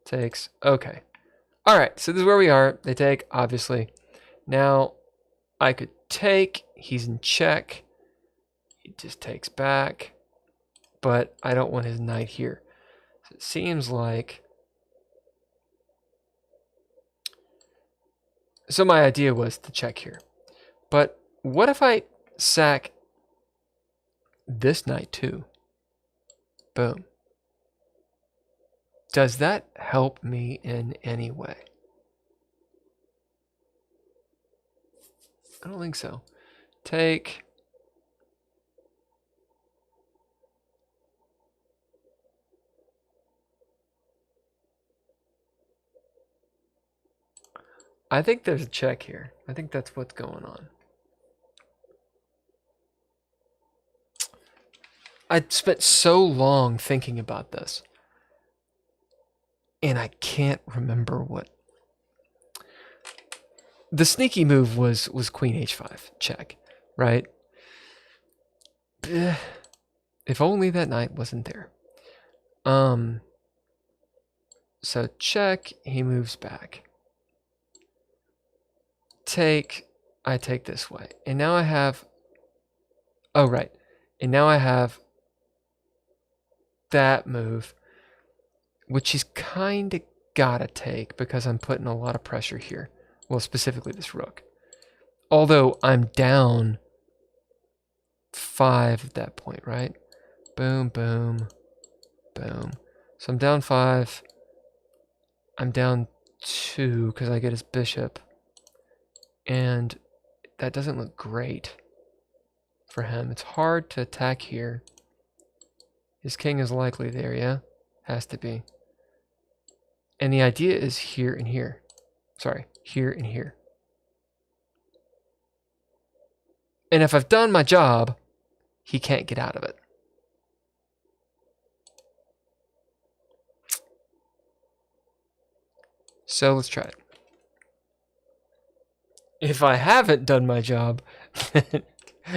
Takes. Okay. All right, so this is where we are. They take, obviously. Now, I could take. He's in check. He just takes back. But I don't want his knight here. So it seems like... So my idea was to check here. But what if I sack this knight too? Boom. Does that help me in any way? I don't think so. Take. I think there's a check here. I think that's what's going on. I spent so long thinking about this. And I can't remember what. The sneaky move was queen h5, check, right? If only that knight wasn't there. So check, he moves back. Take, I take this way. And now I have, oh right. And now I have that move, which is kind of gotta take because I'm putting a lot of pressure here. Well, specifically this rook. Although I'm down 5 at that point, right? Boom, boom, boom. So I'm down 5. I'm down 2 because I get his bishop. And that doesn't look great for him. It's hard to attack here. His king is likely there, yeah? Has to be. And the idea is here and here. Sorry, here and here. And if I've done my job, he can't get out of it. So let's try it. If I haven't done my job,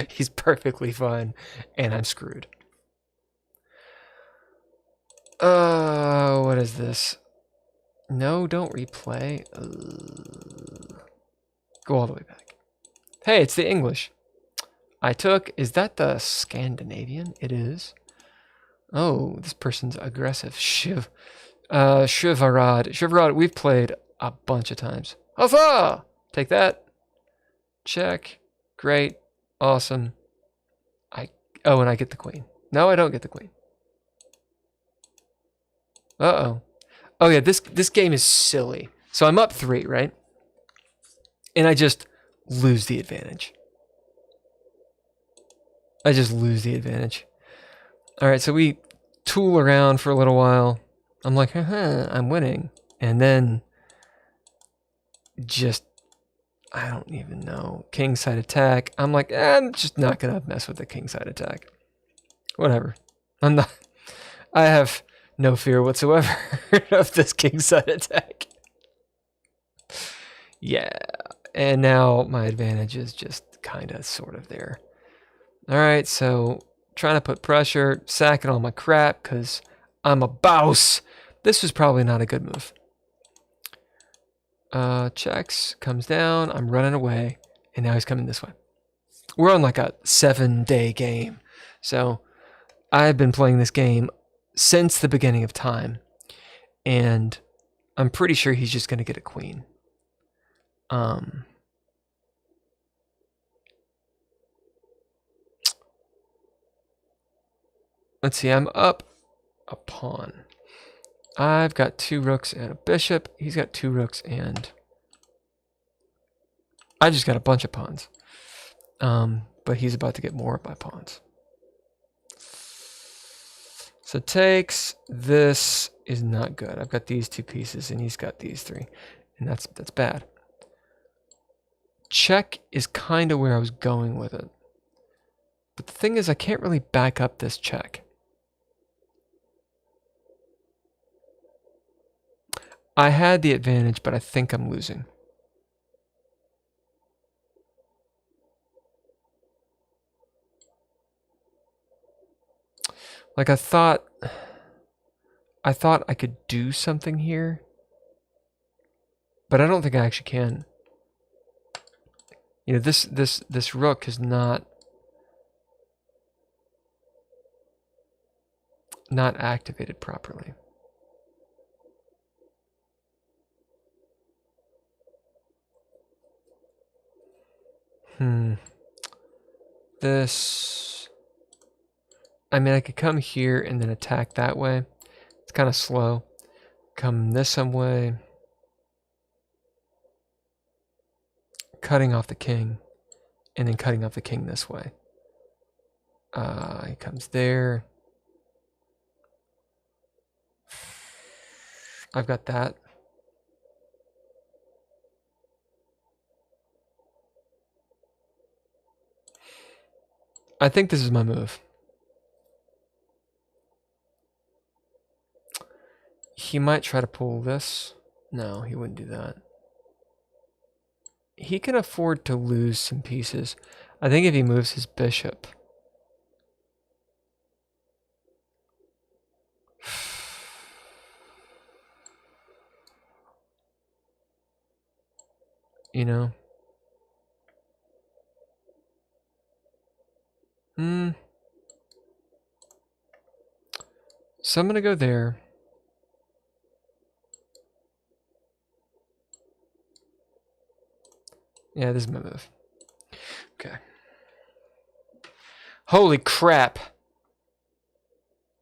he's perfectly fine, and I'm screwed. What is this? No, don't replay. Go all the way back. Hey, it's the English. I took, is that the Scandinavian? It is. Oh, this person's aggressive. Shivarad. Shivarad, we've played a bunch of times. Huzzah! Take that. Check. Great. Awesome. Oh, and I get the queen. No, I don't get the queen. Uh-oh. Oh yeah, this game is silly. So I'm up 3, right? And I just lose the advantage. I just lose the advantage. Alright, so we tool around for a little while. I'm like, haha, I'm winning. And then just, I don't even know. King side attack. I'm like, I'm just not going to mess with the king side attack. Whatever. I'm not, I have no fear whatsoever of this king side attack. Yeah. And now my advantage is just kind of sort of there. All right, so trying to put pressure, sacking all my crap because I'm a boss. This was probably not a good move. Checks, comes down, I'm running away, and now he's coming this way. We're on like a 7-day game. So I've been playing this game since the beginning of time, and I'm pretty sure he's just going to get a queen. Let's see, I'm up a pawn. I've got 2 rooks and a bishop. He's got 2 rooks and... I just got a bunch of pawns. But he's about to get more of my pawns. So takes, this is not good. I've got these 2 pieces and he's got these 3. And that's bad. Check is kind of where I was going with it. But the thing is, I can't really back up this check. I had the advantage, but I think I'm losing. Like I thought I could do something here, but I don't think I actually can. You know, this rook is not activated properly. This, I mean, I could come here and then attack that way. It's kind of slow. Come this some way. Cutting off the king. And then cutting off the king this way. He comes there. I've got that. I think this is my move. He might try to pull this. No, he wouldn't do that. He can afford to lose some pieces. I think if he moves his bishop. You know? So I'm going to go there. Yeah, this is my move. Okay. Holy crap.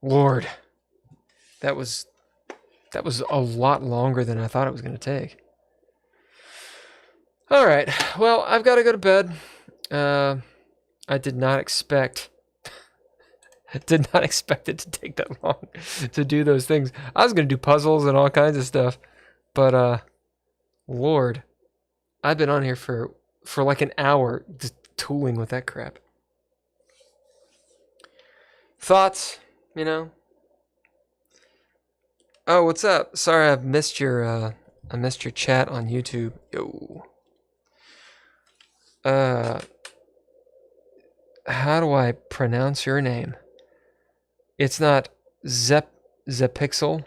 Lord. That was a lot longer than I thought it was going to take. All right. Well, I've got to go to bed. I did not expect it to take that long to do those things. I was going to do puzzles and all kinds of stuff, but Lord, I've been on here for like an hour just tooling with that crap. Thoughts, you know? Oh, what's up? Sorry, I missed your chat on YouTube. Yo. How do I pronounce your name? It's not Zepixel,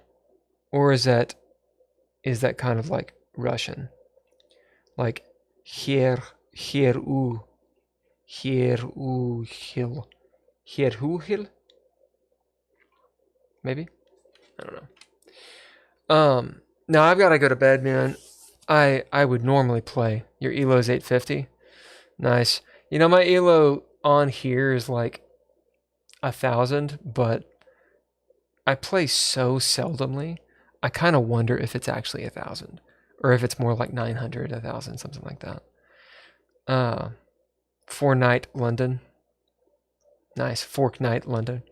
or is that kind of like Russian? Like Hieruhil. Maybe? I don't know. Now I've got to go to bed, man. I would normally play. Your ELO's 850. Nice. You know, my ELO on here is like 1,000, but I play so seldomly. I kind of wonder if it's actually 1,000, or if it's more like 900, 1,000, something like that. 4 night London. Nice. Fork night London.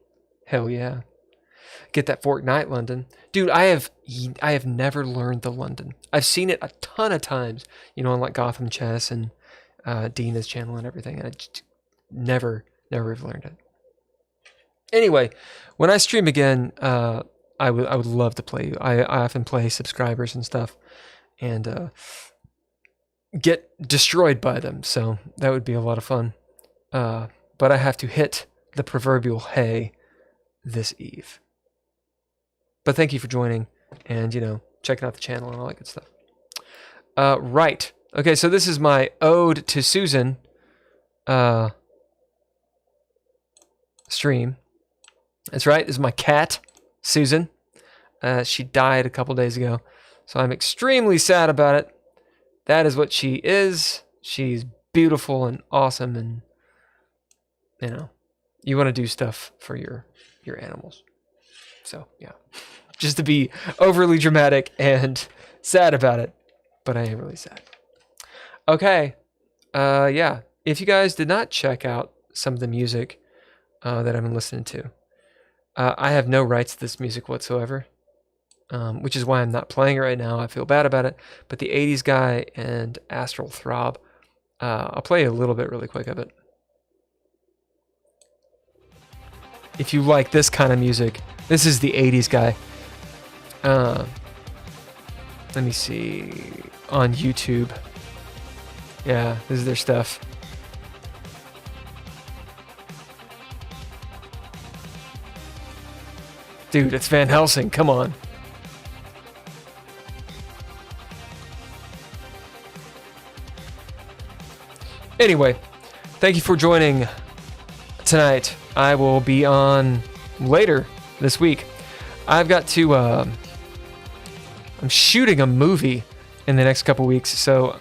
Hell yeah. get that Fortnite London. Dude, I have never learned the London. I've seen it a ton of times, you know, on like Gotham Chess and Dina's channel and everything, and I just never have learned it. Anyway, when I stream again, I would love to play you. I often play subscribers and stuff, and get destroyed by them. So that would be a lot of fun. But I have to hit the proverbial hay this eve. But thank you for joining and, you know, checking out the channel and all that good stuff. Right. Okay, so this is my ode to Susan stream. That's right. This is my cat, Susan. She died a couple days ago, so I'm extremely sad about it. That is what she is. She's beautiful and awesome, and you know, you want to do stuff for your animals. So yeah, just to be overly dramatic and sad about it, but I am really sad. Okay, yeah. If you guys did not check out some of the music that I've been listening to, I have no rights to this music whatsoever, which is why I'm not playing it right now. I feel bad about it. But the 80s Guy and Astral Throb, I'll play a little bit really quick of it. If you like this kind of music, this is the 80s Guy. Let me see. On YouTube. Yeah, this is their stuff. Dude, it's Van Helsing. Come on. Anyway, thank you for joining tonight. I will be on later this week. I've got to... I'm shooting a movie in the next couple weeks, so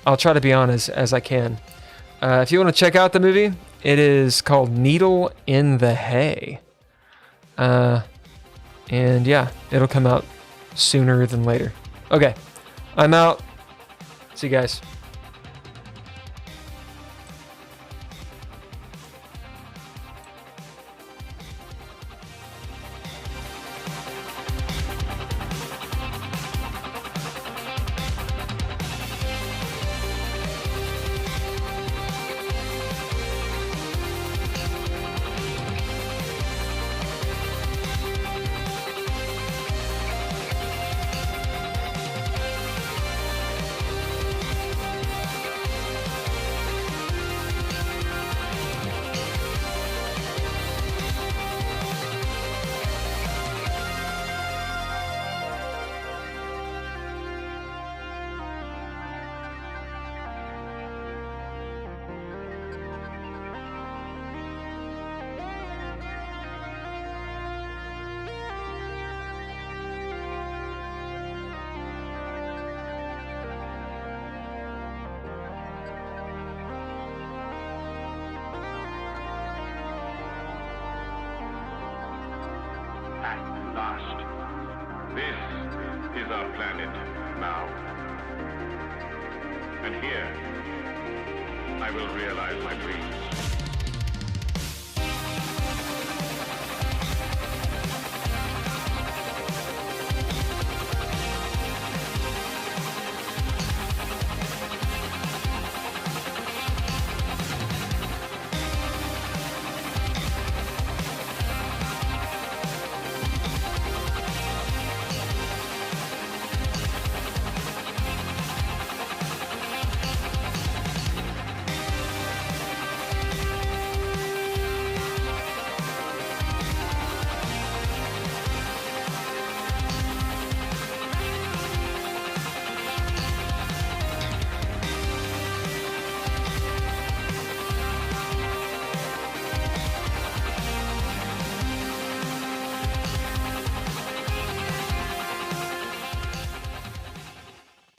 I'll try to be on as I can. If you want to check out the movie, it is called Needle in the Hay. And yeah, it'll come out sooner than later. Okay, I'm out. See you guys. At last. This is our planet now. And here, I will realize my dreams.